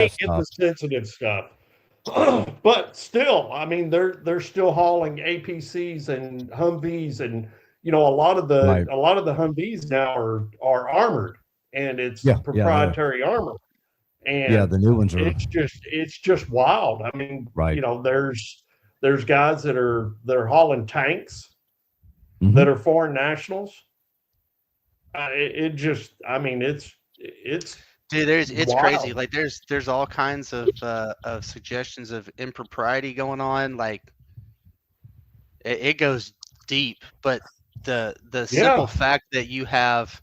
that get the stuff. sensitive stuff. But still, I mean, they're still hauling APCs and Humvees, and Right. a lot of the Humvees now are armored, and it's Yeah. Yeah. Yeah. proprietary armor, Yeah. and The new ones are it's just wild. I mean, right. there's guys that are hauling tanks Hmm. that are foreign nationals. It just, I mean, it's Dude, it's crazy. wild. Like there's all kinds of suggestions of impropriety going on. Like it goes deep, but the simple Yeah, fact that you have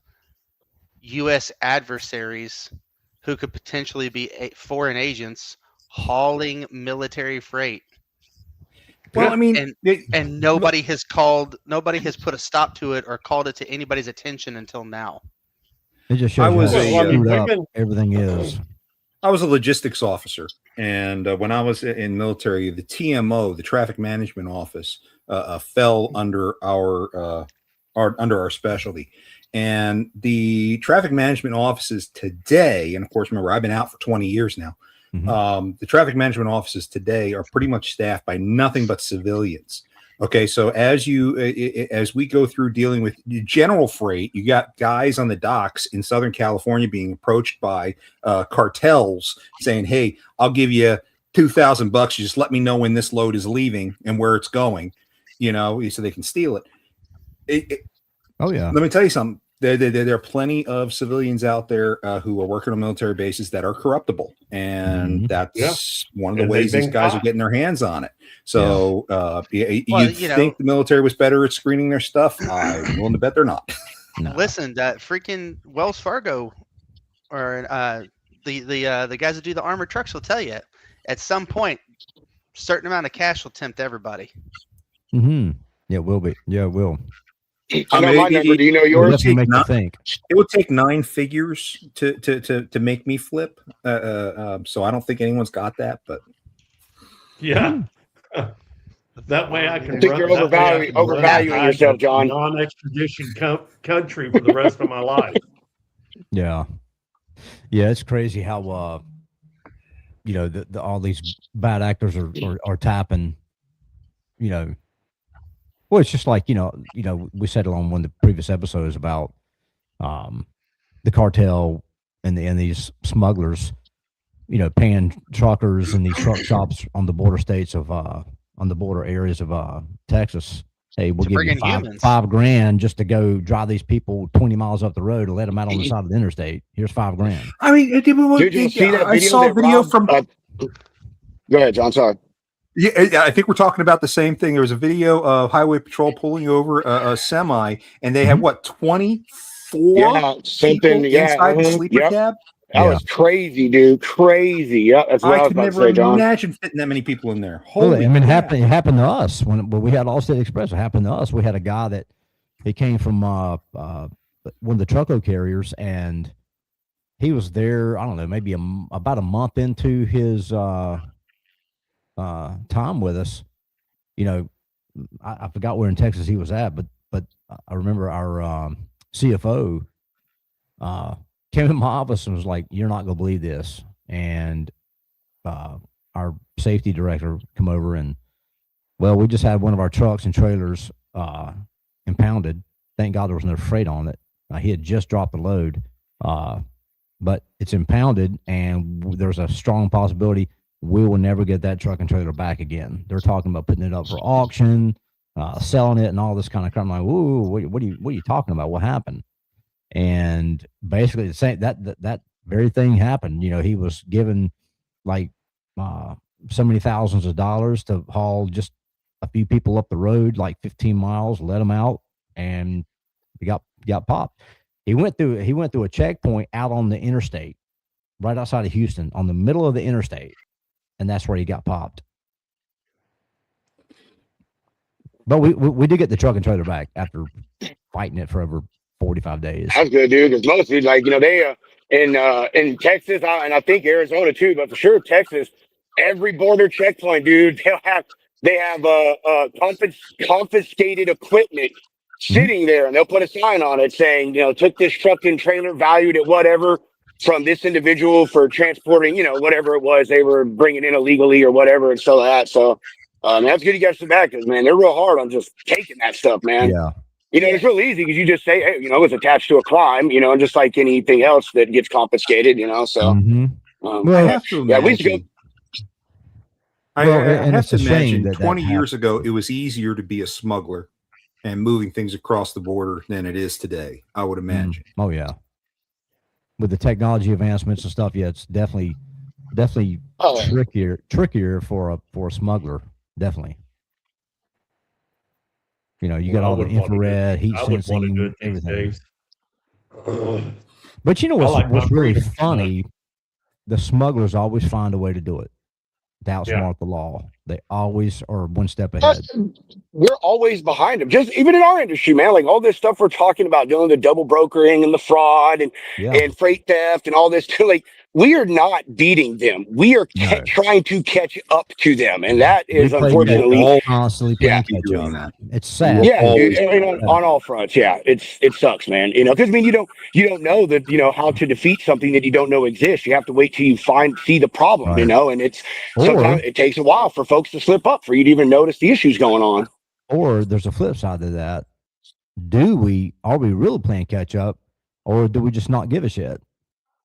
U.S. adversaries who could potentially be foreign agents hauling military freight, Well, I yeah. mean, and nobody has put a stop to it or called it to anybody's attention until now. It just I shows you was how Well, I mean, screwed we've up been everything is. I was a logistics officer, and when I was in military, the TMO, the Traffic Management Office, fell under our specialty. And the traffic management offices today, and of course, remember, I've been out for 20 years now. Mhm. The traffic management offices today are pretty much staffed by nothing but civilians. Okay, so as we go through dealing with general freight, you got guys on the docks in Southern California being approached by cartels saying, "Hey, I'll give you $2,000. You just let me know when this load is leaving and where it's going, so they can steal it." Oh yeah. Let me tell you something. There are plenty of civilians out there who are working on military bases that are corruptible, and Mhm. that's one of the and they've ways these been guys are caught. getting their hands on it. So Well, you'd think the military was better at screening their stuff. I'm willing to bet they're not. No. listen, that freaking Wells Fargo or the guys that do the armored trucks will tell you at some point, certain amount of cash will tempt everybody. Hmm. Yeah, it will be. Yeah, it will. I know my number. Do you know It'll yours? definitely make you think. It would take 9 figures to make me flip. So I don't think anyone's got that, but Yeah. That way I I can think run. you're That way I can run the overvaluing bag yourself, of John. non-extradition country for the rest of my life. Yeah. Yeah, it's crazy how all these bad actors are tapping, you know. Well, it's just like, we said it on one of the previous episodes about the cartel and these smugglers, paying truckers and these truck shops on the border states of on the border areas of Texas. Hey, we'll To give bring you in humans. $5 grand just to go drive these people 20 miles up the road and let them out on the side of the interstate. Here's $5 grand. I mean, Did you see that video? I saw a video from. Go ahead, John. Sorry. Yeah, I think we're talking about the same thing. There was a video of Highway Patrol pulling over a semi, and they had 24 Yeah, something. people Yeah, inside the sleeper yep. cab. That was crazy, dude. Crazy. Yeah, that's what I I was could about to never say, John. imagine fitting that many people in there. Well, Holy I mean, crap. it happened to us when we had Allstate Express. It happened to us. We had a guy that he came from one of the truckload carriers, and he was there. I don't know, maybe about a month into his time with us. I forgot where in Texas he was at, but I remember our CFO came in my office and was like, "You're not gonna believe this," and our safety director come over and, well, we just had one of our trucks and trailers impounded. Thank God there was no freight on it. He had just dropped the load, but it's impounded, and there's a strong possibility we will never get that truck and trailer back again. They're talking about putting it up for auction, selling it, and all this kind of crap. I'm like, whoa, what are you talking about? What happened? And basically, the same that very thing happened. He was given like so many thousands of dollars to haul just a few people up the road, like 15 miles, let them out, and he got popped. He went through a checkpoint out on the interstate, right outside of Houston, on the middle of the interstate, and that's where he got popped. But we did get the truck and trailer back after fighting it for over 45 days. That's good, dude. Because mostly, like, they in Texas and I think Arizona too, but for sure Texas, every border checkpoint, dude, they have confiscated equipment sitting there, and they'll put a sign on it saying, took this truck and trailer valued at whatever. from this individual for transporting, whatever it was they were bringing in illegally or whatever and so that. So that's good you guys come back, because man, they're real hard on just taking that stuff, man. Yeah. It's real easy because you just say, hey, it's attached to a crime, and just like anything else that gets confiscated, so. Mhm. I Well, have to yeah, we used to go. imagine. I Well, have and it's to a shame imagine that 20 years happened. ago, it was easier to be a smuggler and moving things across the border than it is today, I would imagine. Oh yeah. With the technology advancements and stuff, yeah, it's definitely Oh, trickier for a smuggler. Definitely. You got I all the wouldn't wanna do it. infrared, heat I wouldn't want to do sensing, it these everything. days. But you know I what's like my really freedom too much. funny? The smugglers always find a way to do it, to outsmart the law. They always are one step ahead. we're always behind them. Just even in our industry, man, like all this stuff we're talking about, doing the double brokering and the fraud and Yeah. freight theft and all this too. Like we are not beating them. We are No. trying to catch up to them, and that We is play unfortunately. all constantly Yeah. playing catch doing up. that. It's sad. Yeah, always dude, on all fronts. Yeah, it sucks, man. Because you don't know that how to defeat something that you don't know exists. You have to wait till you see the problem, Right. and it's sometimes Or it takes a while for folks to slip up for you to even notice the issues going on. or there's a flip side to that. Are we really playing catch up, or do we just not give a shit?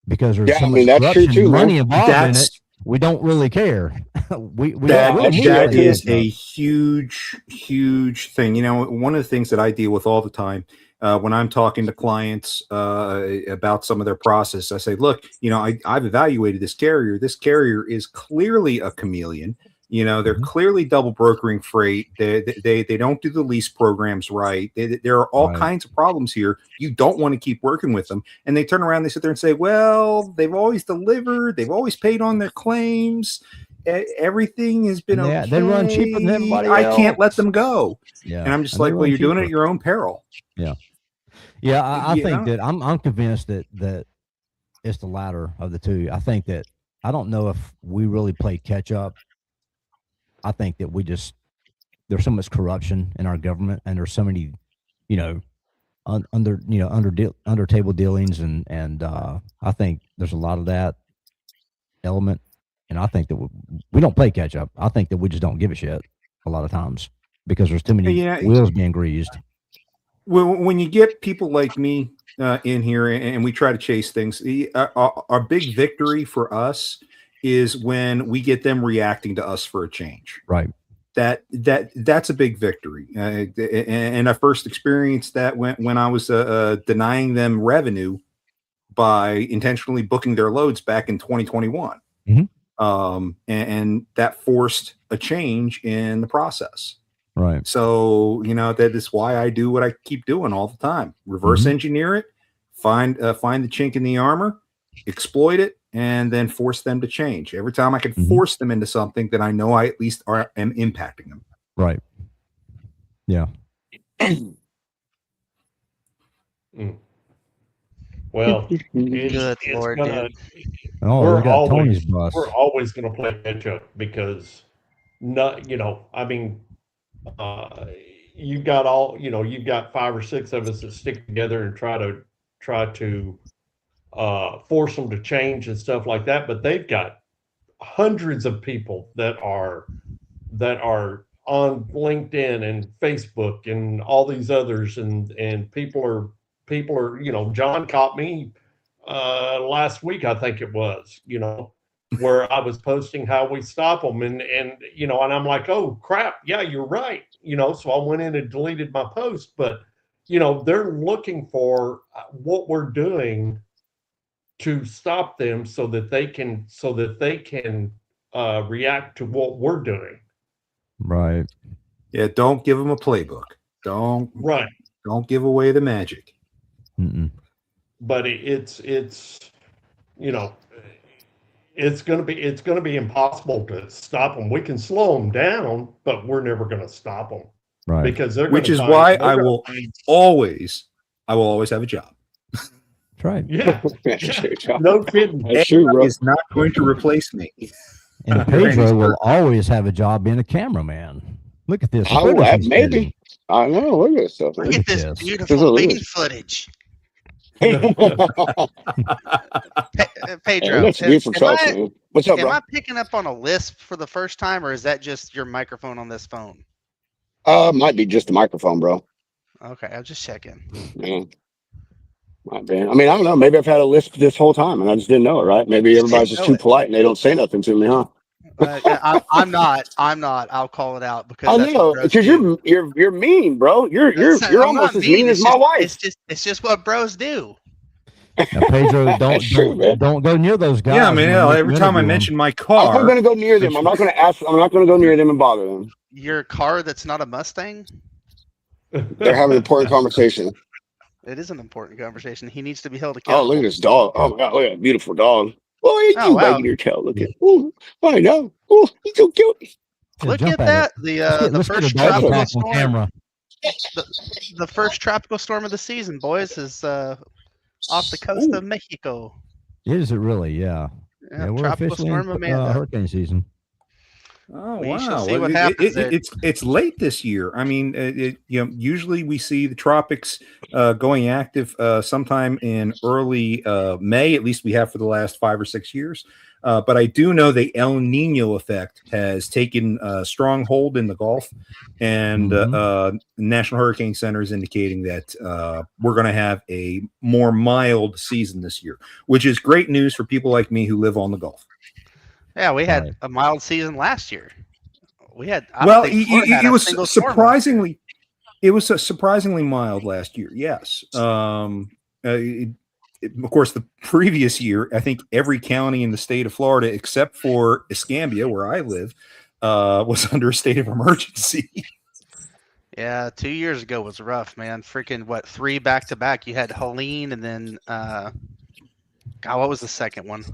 Because there's Yeah, so I much mean, that's true corruption, too, man. money involved in it. That's We don't really care. we Yeah, really that's need true. to that play is catch up. a huge thing. One of the things that I deal with all the time when I'm talking to clients about some of their process, I say, look, I've evaluated this carrier. This carrier is clearly a chameleon. They're Mhm. clearly double brokering freight. They don't do the lease programs right. There are all Right. kinds of problems here. You don't want to keep working with them. And they turn around, they sit there and say, well, they've always delivered. They've always paid on their claims. Everything has been And okay. they run cheaper than everybody I can't let else. them go. Yeah. And I'm just they like, well, run you're doing it cheaper. at your own peril. Yeah, I You think know? that I'm convinced that it's the latter of the two. I think that I don't know if we really play catch up. I think that there's so much corruption in our government, and there's so many, under table dealings, and I think there's a lot of that element, and I think that we don't play catch up. I think that we just don't give a shit a lot of times because there's too many Yeah. wheels being greased. When you get people like me in here and we try to chase things, our big victory for us is when we get them reacting to us for a change. Right. That's a big victory. And I first experienced that when I was denying them revenue by intentionally booking their loads back in 2021. Mhm. And that forced a change in the process. Right. So, that is why I do what I keep doing all the time. Reverse engineer it, find the chink in the armor, exploit it, and then force them to change. Every time I can force them into something, then I know I at least am impacting them. Right. Yeah. Well, Good it's Lord, gonna, dude. Oh, We're we got Tony's bus. we're always going to play catch up because you've got you've got 5 or 6 of us that stick together and try to force them to change and stuff like that. But they've got hundreds of people that are on LinkedIn and Facebook and all these others, and people are John caught me last week, I think it was, where I was posting how we stop them, and I'm like, oh crap, yeah, you're right, so I went in and deleted my post. But they're looking for what we're doing to stop them so that they can react to what we're doing. Right. Yeah, don't give them a playbook. Don't give away the magic. Mm-mm. But it's going to be impossible to stop them. We can slow them down, but we're never going to stop them. Right. Because Which is why I will always have a job. That's right. Yeah. No kidding. That's true, bro. Is not going to replace me. And Pedro will always have a job being a cameraman. Look at this. Oh, footage he's maybe. getting. I know. Look at this stuff. Look at this Yes. beautiful Look at bean this. footage. Pedro, that's beautiful am trucks, I- man. What's up, am bro? I picking up on a lisp for the first time, or is that just your microphone on this phone? Might be just the microphone, bro. Okay, I was just checking. Yeah. Might be. I mean, I don't know. Maybe I've had a lisp this whole time and I just didn't know it, right? Maybe everybody's just know too it. polite and they don't say nothing to me, huh? I'm not. I'll call it out because I that's know, what bros because do. you're mean, bro. You're I'm almost not as mean as It's my just- wife. It's just what bros do. Now, Pedro, don't That's true, man. don't go near those guys. Yeah, man. when hell, you every time I interview 'em. mention my I'm car, not gonna go near them. I'm not gonna ask. I'm not gonna go near them and bother them. Your car that's not a Mustang. They're having an important conversation. It is an important conversation. He needs to be held Oh, accountable. look at this dog. Oh my god, look at that beautiful dog. Oh, it's Oh, you wow. wagging your tail. Look at. Oh, I know. Oh, he's so cute. Yeah, Look jump at it. that. Let's The get first a dog tropical attack on storm. camera. The first tropical storm of the season, boys, is off the coast Ooh. of Mexico. Is it really? Yeah. Yeah, We're tropical officially storm in Amanda. hurricane season. oh We wow, shall see Well, what happens there. it's late this year. I mean, usually we see the tropics going active sometime in early May. At least we have for the last 5 or 6 years. But I do know the El Nino effect has taken a strong hold in the Gulf, and National Hurricane Center is indicating that we're going to have a more mild season this year, which is great news for people like me who live on the Gulf. Yeah, we had Right. a mild season last year. We had. I don't Well, think Florida had it a was single storm last year. surprisingly, it was surprisingly mild last year. Yes. Of course, the previous year, I think every county in the state of Florida, except for Escambia, where I live, was under a state of emergency. Yeah, 2 years ago was rough, man. Freaking what? 3 back to back. You had Helene, and then God, what was the second one?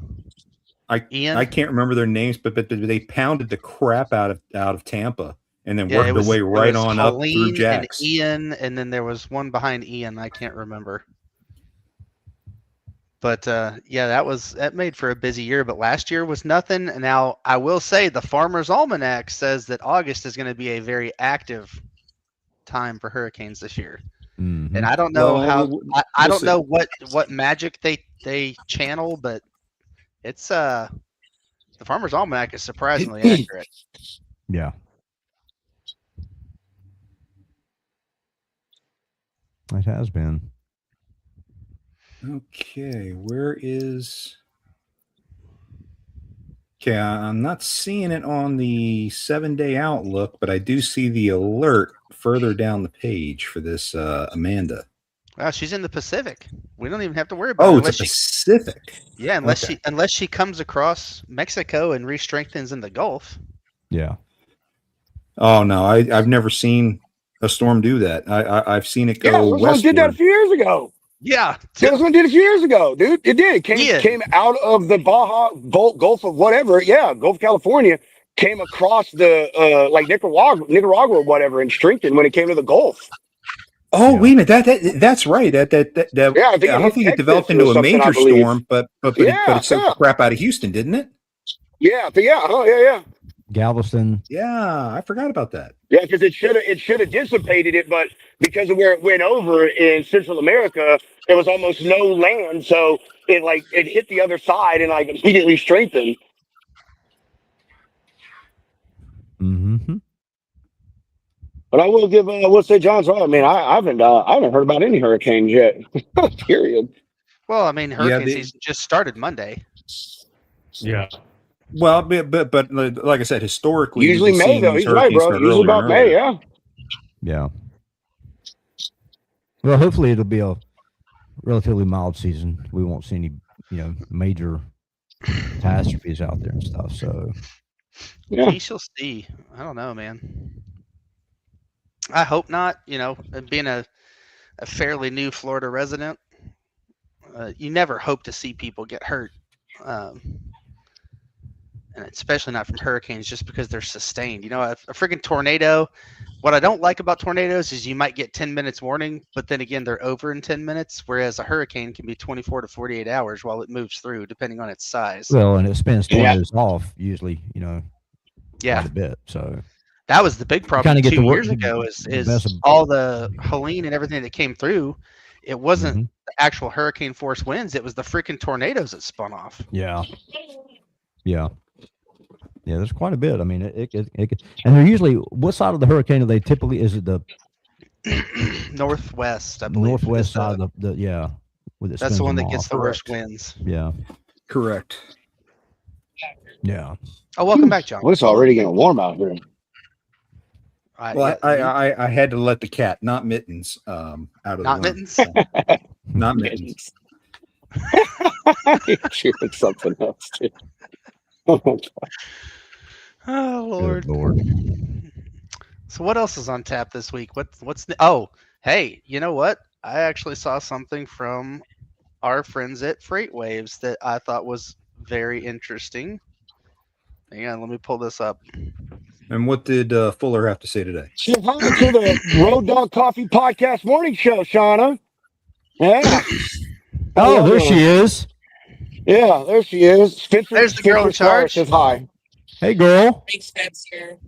Ian. I can't remember their names, but they pounded the crap out of Tampa, and then Yeah, worked it their way it right was on up through Helene Jax. and Ian, and then there was one behind Ian. I can't remember. But yeah, that made for a busy year. But last year was nothing. And now I will say the Farmer's Almanac says that August is going to be a very active time for hurricanes this year. Mhm. And I don't know Well, how. we'll I don't see. know what magic they channel, but it's the Farmer's Almanac is surprisingly accurate. Yeah. It has been. Okay, where is? Okay, I'm not seeing it on the 7-day outlook, but I do see the alert further down the page for this Amanda. Wow, she's in the Pacific. We don't even have to worry about it Oh, it's a unless she, Pacific. yeah, okay. unless she comes across Mexico and re-strengthens in the Gulf. Yeah. Oh no, I've never seen a storm do that. I've seen it Yeah, go this one did that a westward. few years ago. Yeah, Yeah, this one did a few years ago, dude. It did. Yeah. Came out of the Baja Gulf of whatever. Yeah, Gulf of California. Came across the like Nicaragua or whatever, and strengthened when it came to the Gulf. Oh Yeah. wait a minute, that's right. That Yeah, I think I don't think it Texas developed or into a something, I major believe. storm, but it soaked Yeah. the crap out of Houston, didn't it? Yeah, but yeah, oh yeah. Galveston. Yeah, I forgot about that. Yeah, because it should have dissipated it, but because of where it went over in Central America, there was almost no land, so it hit the other side and like immediately strengthened. Mm-hmm. But I will give we'll say John's right. I mean, I haven't heard about any hurricanes yet. Period. well, I mean, hurricane the- season just started Monday. Yeah. Well, but like I said, historically, Usually we've May seen though. these He's right, hurricanes bro. start Usually earlier about and May. earlier. Yeah. Yeah. Well, hopefully it'll be a relatively mild season. We won't see any, major catastrophes out there and stuff. So Yeah. We shall see. I don't know, man. I hope not. Being a fairly new Florida resident, you never hope to see people get hurt, and especially not from hurricanes, just because they're sustained. A freaking tornado. What I don't like about tornadoes is you might get 10 minutes warning, but then again, they're over in 10 minutes, whereas a hurricane can be 24 to 48 hours while it moves through, depending on its size. well, and it spins Yeah. tornadoes off usually, Yeah. quite a bit. So That was the big problem kinda get 2 the years work- ago the is best of- all the Helene and everything that came through. It wasn't Mhm. the actual hurricane force winds; it was the freaking tornadoes that spun off. Yeah. Yeah. Yeah. There's quite a bit. I mean, and they're usually, what side of the hurricane are they typically? Is it the Northwest, I believe. northwest is side of the yeah? With it that's the spins one them that gets off. the worst Correct. winds. Yeah. Correct. Yeah. Oh, welcome back, John. Well, it's already getting warm out here. Well, Yeah, I had to let the cat, not Mittens, out of not the room. mittens. Not Mittens. You're something else, too. Oh, my God. Oh Lord. Good Lord. So what else is on tap this week? Oh, hey, you know what? I actually saw something from our friends at Freight Waves that I thought was very interesting. Hang on, let me pull this up. And what did Fuller have to say today? Say hi to the Road Dog Coffee Podcast Morning Show, Shauna. Yeah. Oh, there she is. Yeah, there she is. Spencer, There's the girl in Spencer Starr charge. says hi. Hey, girl. Big Spencer.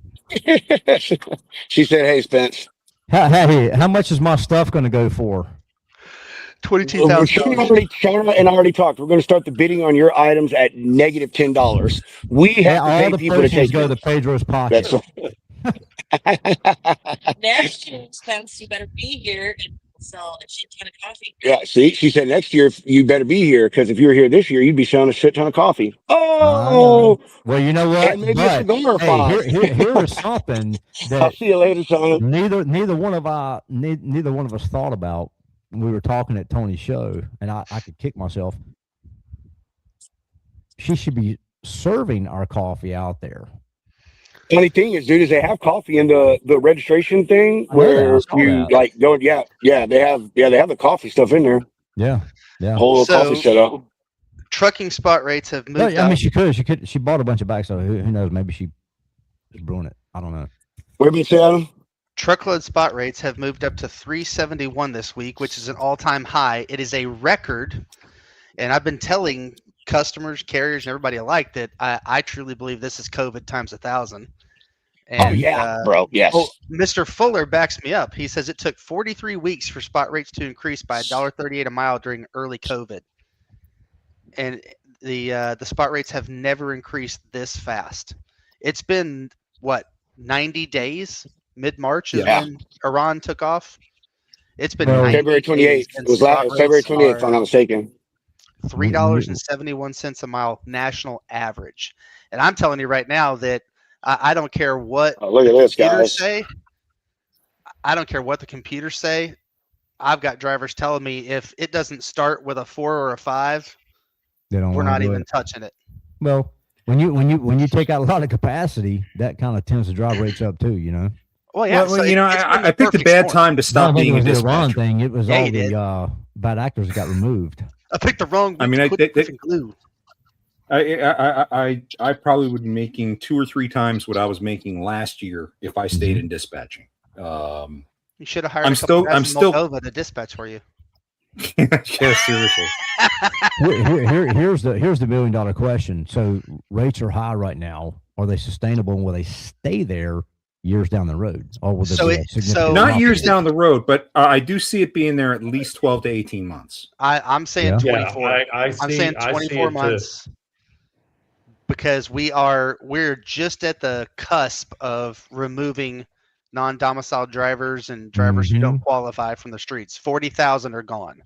She said, "Hey, Spence." Hey, how much is my stuff going to go for? $22,000. Shauna and I already talked. We're going to start the bidding on your items at negative $10. We have to All pay the people to proceeds take go them. to Pedro's pocket. That's Next year, Spence, you better be here and sell a shit ton of coffee. yeah. See, she said next year you better be here because if you were here this year, you'd be selling a shit ton of coffee. Oh, Well, you know what? and maybe a But, cigar or hey, five. here is something I'll that see you later, Shauna. neither one of us thought about when we were talking at Tony's show, and I could kick myself. She should be serving our coffee out there. Funny thing is, dude, is they have coffee in the registration thing I know that. I where saw you that. like go. Yeah, they have the coffee stuff in there. Yeah. Whole little So- coffee setup. Trucking spot rates have No, moved I mean, up. she bought a bunch of bags, so who knows? Maybe she is brewing it. I don't know. Where did you say, Adam? Truckload spot rates have moved up to 371 this week, which is an all-time high. It is a record, and I've been telling customers, carriers, and everybody alike that I truly believe this is COVID times 1,000. And, Oh yeah, bro. Yes. Mr. Fuller backs me up. He says it took 43 weeks for spot rates to increase by $1.38 a mile during early COVID, and the spot rates have never increased this fast. It's been what 90 days. Mid-March is Yeah. when Iran took off. It's been Well, 90 February days, 28th. and It was spot February rates 28th, if I'm are not mistaken. $3.71 a mile national average. And I'm telling you right now that I don't care what Oh, look at this, computers guys. say. I don't care what the computers say. I've got drivers telling me if it doesn't start with a 4 or a 5, They don't. we're wanna not do even it. touching it. Well, when you take out a lot of capacity, that kind of tends to drive rates up too. You know. Well, yeah. Well, so you know, it's been I picked a perfect bad storm. time to I stop don't think being it a was the Iran dispatcher. thing. It was Yeah, all you did. the bad actors that got removed. I picked the wrong. I mean, week to put glue. I probably would be making 2 or 3 times what I was making last year if I stayed in dispatching. You should have hired I'm a couple still- guys I'm from still- Moldova to dispatch for you. Yeah, seriously. Here's the $1 million question. So rates are high right now. Are they sustainable, and will they stay there years down the road? Or will there So be a it- significant so- Not drop? years down the road, but I do see it being there at least 12 to 18 months. I'm saying Yeah. 24. I see, I'm saying I see 24 it too. months because we're just at the cusp of removing non-domiciled drivers and drivers who don't qualify from the streets. 40,000 are gone.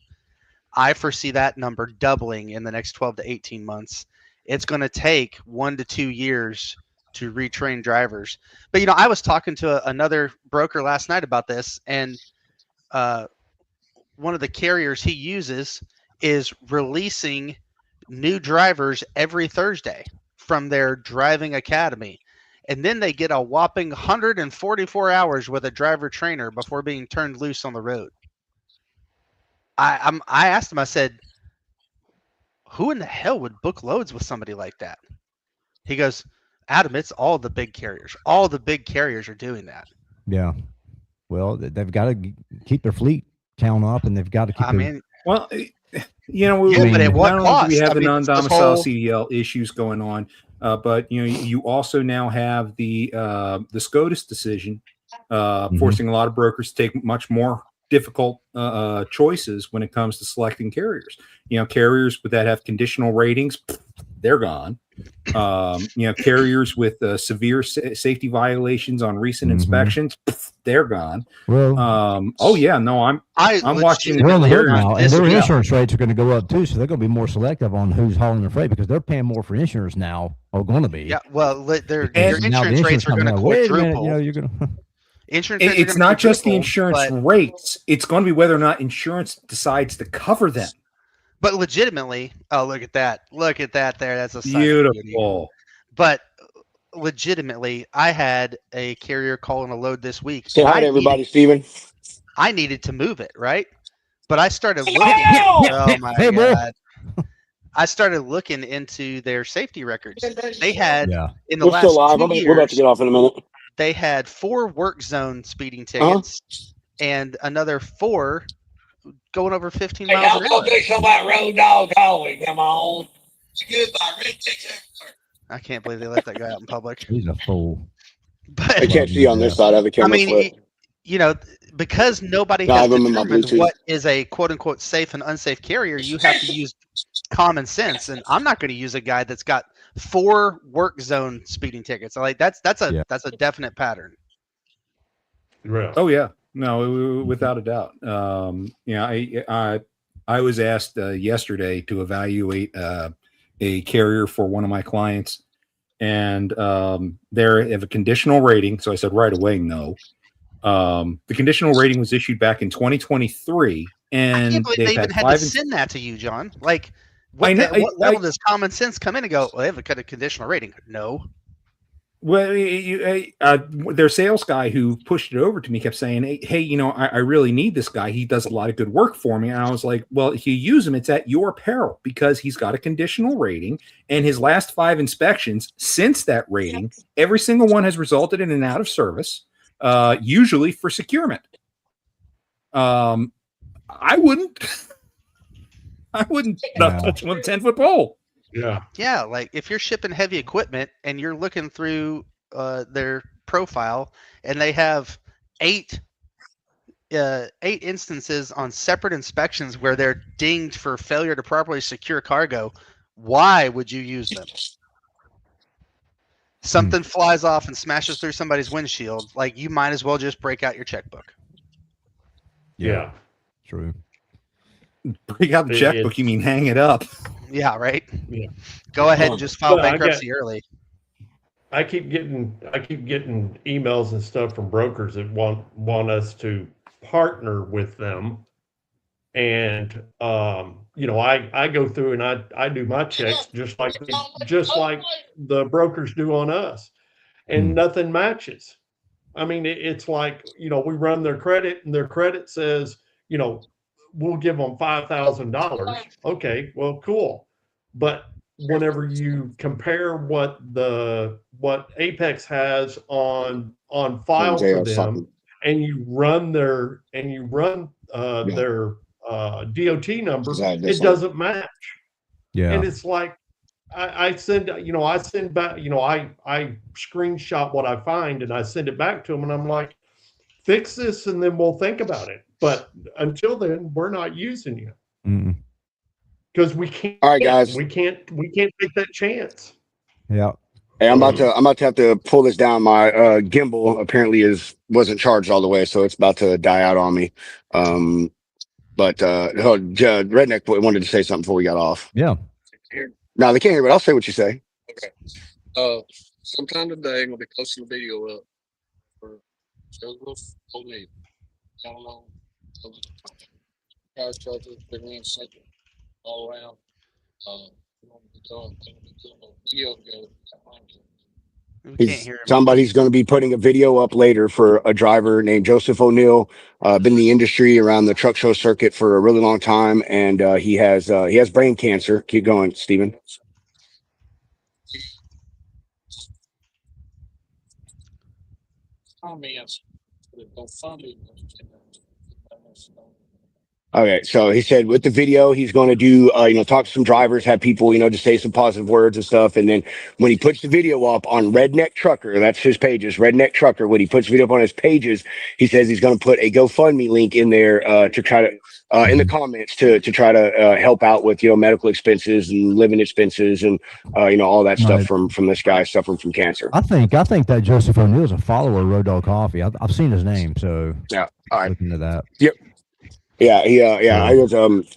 I foresee that number doubling in the next 12 to 18 months. It's going to take 1 to 2 years to retrain drivers. But you know, I was talking to another broker last night about this, and one of the carriers he uses is releasing new drivers every Thursday from their driving academy. And then they get a whopping 144 hours with a driver trainer before being turned loose on the road. I asked him, I said, who in the hell would book loads with somebody like that? He goes, Adam, it's all the big carriers. All the big carriers are doing that. Yeah. Well, they've got to keep their fleet count up, and they've got to keep. I mean, Well, you know, Yeah, but at what not only do we cost? have I the mean, it's this non-domicile whole- CDL issues going on, but you know, you also now have the SCOTUS decision forcing a lot of brokers to take much more difficult choices when it comes to selecting carriers. Carriers that have conditional ratings, they're gone. Carriers with severe safety violations on recent Mhm. inspections, they're gone. Well, I'm watching we're on the hook legitimately now, and their disagree. insurance rates are going to go up too. So they're going to be more selective on who's hauling their freight because they're paying more for insurance now, or going to be. Yeah, well, your Because now the insurance rates are going to company, wait a minute, quadruple. you're going to. Insurance rates are It's gonna not just the quadruple, insurance but, rates; it's going to be whether or not insurance decides to cover them. but legitimately, oh, look at that! Look at that! There, that's a sign of beauty. Beautiful. But legitimately, I had a carrier calling a load this week. Say and hi to everybody, Steven. I needed to move it, right? But I started looking. Hello! Oh my Hey, boy. god! I started looking into their safety records. They had Yeah. in the We're still last live. 2 We're about to years, get off in a minute. they had 4 work zone speeding Uh-huh. tickets and another 4 going over 15 Hey, miles y'all an go hour. do some of that road dog calling. Come on. Goodbye, Rick. Take care. I can't believe they let that guy out in public. He's a fool. But I can't see on this side. I have the I camera mean, flip. because nobody No, I has have them in my determined Bluetooth. what is a quote unquote safe and unsafe carrier, you have to use common sense. And I'm not going to use a guy that's got 4 work zone speeding tickets. Like that's a definite pattern. Yeah. Oh yeah, no, without a doubt. I was asked yesterday to evaluate a carrier for one of my clients, and they have a conditional rating. So I said right away, no. The conditional rating was issued back in 2023, I and can't believe they they've even had had to 5 send that to you, John. Like, I know, at what level does common sense come in and go, well, they have a kind of conditional rating? No. Well, their sales guy who pushed it over to me kept saying, hey, I really need this guy. He does a lot of good work for me. And I was like, well, if you use him, it's at your peril because he's got a conditional rating. And his last 5 inspections since that rating, every single one has resulted in an out of service, usually for securement. I wouldn't touch him with a 10-foot pole. Yeah. Yeah, like if you're shipping heavy equipment and you're looking through their profile and they have 8 instances on separate inspections where they're dinged for failure to properly secure cargo, why would you use them? Something flies off and smashes through somebody's windshield, like you might as well just break out your checkbook. Yeah. True. Break out the checkbook, you mean hang it up. Yeah, right. Yeah. Go ahead and just file But I bankruptcy early. I keep getting emails and stuff from brokers that want us to partner with them. And I go through and I do my checks just like the brokers do on us. And nothing matches. I mean, it's like, we run their credit and their credit says, we'll give them $5,000. Okay, well, cool. But whenever you compare what Apex has on file for them, and you run their DOT number, it doesn't match. Yeah. And it's like I send back, I screenshot what I find and I send it back to them, and I'm like, fix this and then we'll think about it. But until then, we're not using you because we can't. All right, guys. We can't take that chance. Yeah. Hey, I'm about to have to pull this down. My gimbal apparently wasn't charged all the way, so it's about to die out on me. But Redneck wanted to say something before we got off. Yeah. No, they can't hear, but I'll say what you say. Okay. Sometime today, I'm gonna be posting a video up for Joseph O'Neill. I don't know. Car charger, bring me in second, all around. Video go. We can't hear him. Somebody's going to be putting a video up later for a driver named Joseph O'Neill. Been in the industry around the truck show circuit for a really long time, and he has brain cancer. Keep going, Stephen. Okay, so he said with the video, he's going to do, talk to some drivers, have people, just say some positive words and stuff. And then when he puts the video up on Redneck Trucker, that's his pages, Redneck Trucker. When he puts video up on his pages, he says he's going to put a GoFundMe link in there to try to, in the comments to try to help out with, medical expenses and living expenses and, all that stuff Right. from this guy suffering from cancer. I think that Joseph O'Neill is a follower of Road Dog Coffee. I've seen his name, so Yeah. All right. look into that. Yeah, yeah. Yeah. I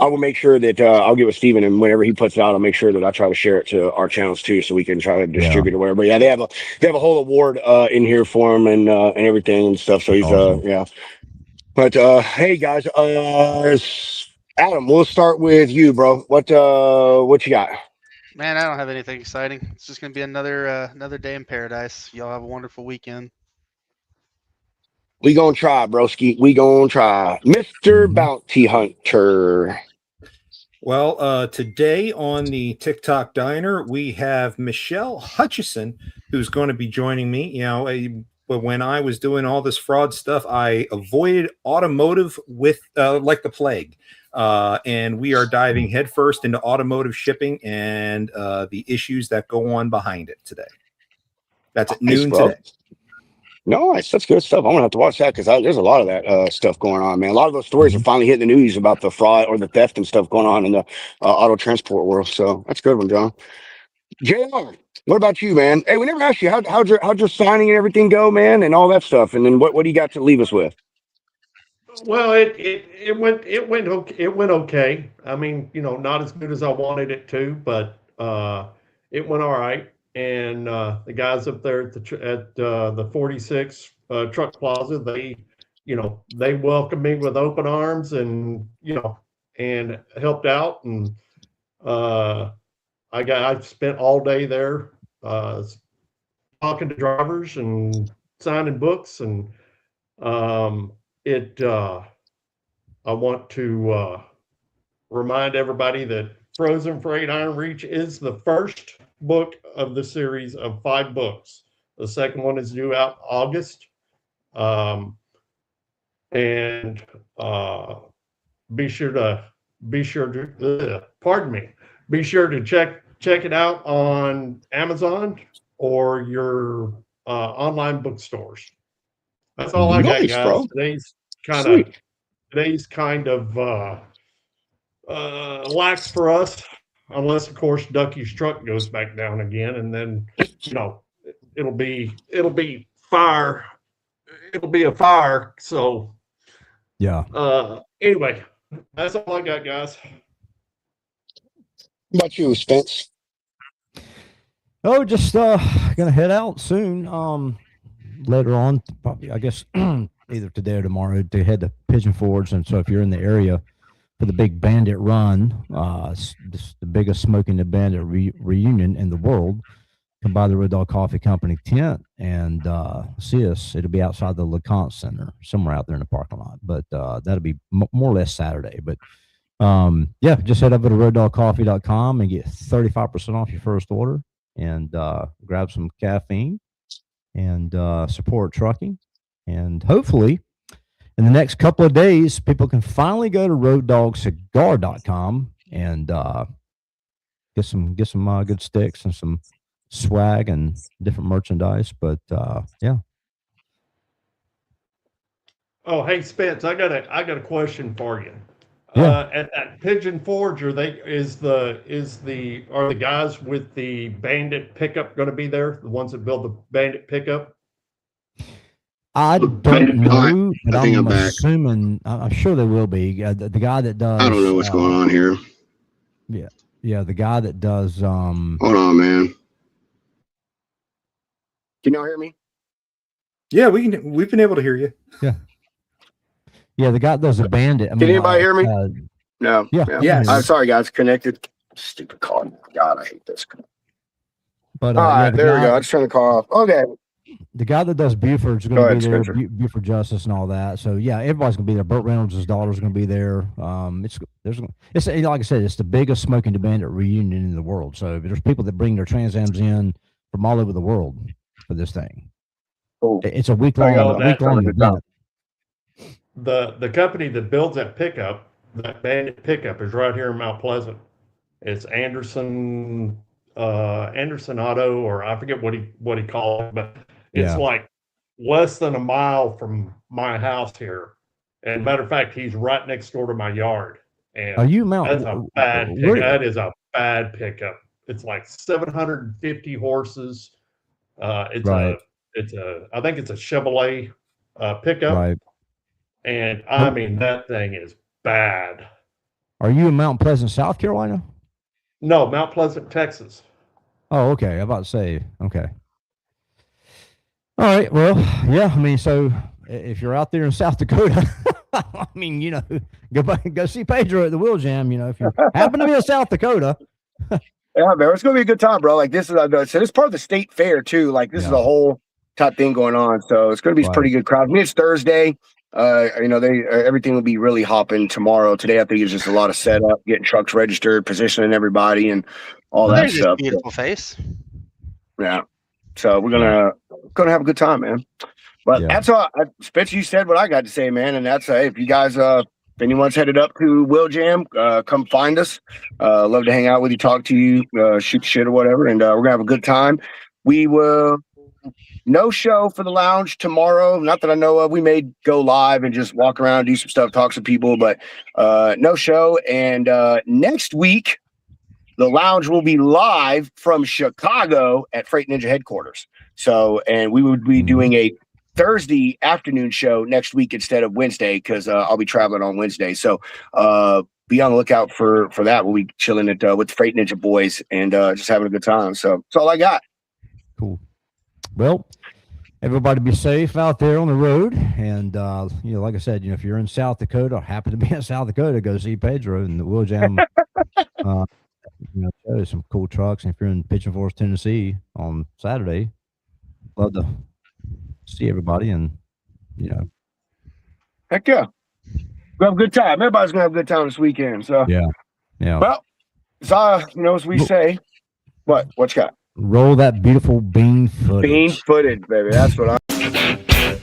will make sure that I'll get with Steven, and whenever he puts it out, I'll make sure that I try to share it to our channels too, so we can try to distribute or whatever. But yeah, they have a whole award in here for him and everything and stuff. So he's Awesome. yeah. But hey guys, Adam, we'll start with you, bro. What you got? Man, I don't have anything exciting. It's just gonna be another day in paradise. Y'all have a wonderful weekend. We gonna try, broski. We gonna try, Mr. Bounty Hunter. Well, today on the TikTok Diner, we have Michelle Hutchison, who's going to be joining me. When I was doing all this fraud stuff, I avoided automotive with like the plague. And we are diving headfirst into automotive shipping and the issues that go on behind it today. That's at noon bro. today. Nice, that's good stuff. I'm gonna have to watch that because there's a lot of that stuff going on, man. A lot of those stories are finally hitting the news about the fraud or the theft and stuff going on in the auto transport world. So that's a good one, John. JR, what about you, man? Hey, we never asked you how'd your signing and everything go, man, and all that stuff. And then what do you got to leave us with? Well, it went okay. I mean, not as good as I wanted it to, but it went all right. And the guys up there at the 46 Truck Plaza, they welcomed me with open arms and and helped out. And I spent all day there talking to drivers and signing books. And I want to remind everybody that Frozen Freight Iron Reach is the first book of the series of 5 books. The second one is due out August. And be sure to check it out on Amazon or your online bookstores. That's all I got, Nice, guys. bro. Today's kind of lax for us, unless of course Ducky's truck goes back down again, and then it'll be fire. It'll be a fire. So Yeah. Anyway, that's all I got, guys. What about you, Spence? Oh, just gonna head out soon. Later on, probably I guess either today or tomorrow to head to Pigeon Forge. And so if you're in the area for the big Bandit Run, it's the biggest Smoking the Bandit reunion in the world, come by the Road Dog Coffee Company tent and see us. It'll be outside the LeConte Center, somewhere out there in the parking lot. But that'll be more or less Saturday. But yeah, just head over to RoadDogCoffee.com and get 35% off your first order and grab some caffeine and support trucking. And hopefully in the next couple of days, people can finally go to RoadDogCigar.com and get some good sticks and some swag and different merchandise. But yeah. Oh, hey Spence, I got a question for you. Yeah. At Pigeon Forge, are the guys with the Bandit pickup going to be there? The ones that build the Bandit pickup? I don't know, but I think I'm I'm back. assuming. I'm sure they will be. The guy that does. I don't know what's going on here. Yeah, the guy that does. Hold on, man. Can y'all hear me? Yeah, we've been able to hear you. Yeah, the guy that does the Bandit. Can anybody hear me? No. Yeah. I'm sorry, guys. Connected. Stupid call. God, I hate this. But All right, yeah, there we go. I just turned the call off. Okay. The guy that does Buford's Go going ahead, to be there. Spencer. Buford Justice and all that. So yeah, everybody's going to be there. Burt Reynolds' daughter's going to be there. It's like I said, it's the biggest Smoking the Bandit reunion in the world. So there's people that bring their Trans Ams in from all over the world for this thing. Cool. It's a week long Oh, that's event. The company that builds that pickup, that Bandit pickup is right here in Mount Pleasant. It's Anderson Auto, or I forget what he called it, but it's Yeah. like less than a mile from my house here. And matter of fact, he's right next door to my yard. And Are you Mount? that's a bad where- pickup. That is a bad pickup. It's like 750 horses. It's Right. I think it's a Chevrolet pickup. Right. And I mean, that thing is bad. Are you in Mount Pleasant, South Carolina? No, Mount Pleasant, Texas. Oh, okay. I'm about to say, okay. All right. Well, yeah. I mean, so if you're out there in South Dakota, I mean, you know, go see Pedro at the Wheel Jam. You know, if you happen to be in South Dakota. Yeah, man, it's gonna be a good time, bro. Like this is, so this is part of the state fair too. Like this is Yeah. a whole type thing going on. So it's gonna be a Right. pretty good crowd. I mean, it's Thursday. You know, everything will be really hopping tomorrow. Today, I think it's just a lot of setup, getting trucks registered, positioning everybody, and all that There's his stuff. beautiful face. Yeah. So we're gonna have a good time, man. But Yeah. that's all. Spitz, you said what I got to say, man. And that's if you guys, if anyone's headed up to Will Jam, come find us. Love to hang out with you, talk to you, shoot the shit or whatever, and we're gonna have a good time. We will. No show for the lounge tomorrow. Not that I know of. We may go live and just walk around, do some stuff, talk to people, but no show. And next week, the lounge will be live from Chicago at Freight Ninja headquarters. So, and we would be doing a Thursday afternoon show next week instead of Wednesday because I'll be traveling on Wednesday. So be on the lookout for that. We'll be chilling at with the Freight Ninja boys and just having a good time. So that's all I got. Cool. Well, everybody be safe out there on the road. And, you know, like I said, you know, if you're in South Dakota or happen to be in South Dakota, go see Pedro and the Wheel Jam. You know, show some cool trucks. And if you're in Pigeon Forest, Tennessee on Saturday, love to see everybody. And, you know, Heck yeah. We'll have a good time. Everybody's going to have a good time this weekend. So, yeah. well, so, you know, as we say, what you got? Roll that beautiful bean footage. Bean footage, baby. That's what I.